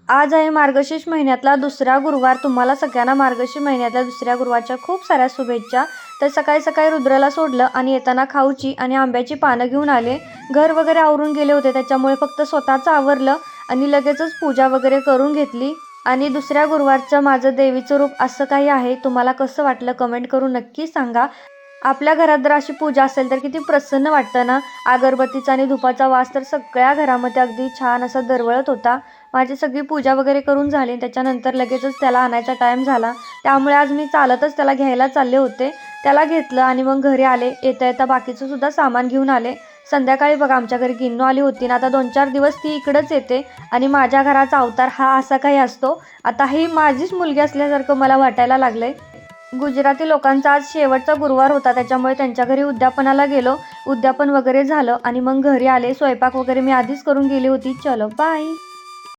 आज आहे मार्गशीर्ष महिन्यातला दुसरा गुरुवार. तुम्हाला सगळ्यांना मार्गशीर्ष महिन्यातल्या दुसऱ्या गुरुवारच्या खूप साऱ्या शुभेच्छा. तर सकाळी सकाळी रुद्राला सोडलं आणि येताना खाऊची आणि आंब्याची पानं घेऊन आले. घर वगैरे आवरून गेले होते, त्याच्यामुळे फक्त स्वतःचं आवरलं आणि लगेचच पूजा वगैरे करून घेतली. आणि दुसऱ्या गुरुवारचं माझं देवीचं रूप असं काही आहे. तुम्हाला कसं वाटलं कमेंट करून नक्की सांगा. आपल्या घरात जर अशी पूजा असेल तर किती प्रसन्न वाटतं ना. अगरबत्तीचा आणि धुपाचा वास तर सगळ्या घरामध्ये अगदी छान असा दरवळत होता. माझी सगळी पूजा वगैरे करून झाली. त्याच्यानंतर लगेचच त्याला आणायचा टाईम झाला, त्यामुळे आज मी चालतच त्याला घ्यायला चालले होते. त्याला घेतलं आणि मग घरी आले. येता येता बाकीचं सुद्धा सामान घेऊन आले. संध्याकाळी बघा आमच्या घरी गिन्नू आली होती ना, आता 2-4 दिवस ती इकडंच येते आणि माझ्या घराचा अवतार हा असा काही असतो. आता ही माझीच मुलगी असल्यासारखं मला वाटायला लागलंय. गुजराती लोकांचा आज शेवटचा गुरुवार होता, त्याच्यामुळे त्यांच्या घरी उद्यापनाला गेलो. उद्यापन वगैरे झालं आणि मग घरी आले. स्वयंपाक वगैरे मी आधीच करून गेली होती. चलो बाय.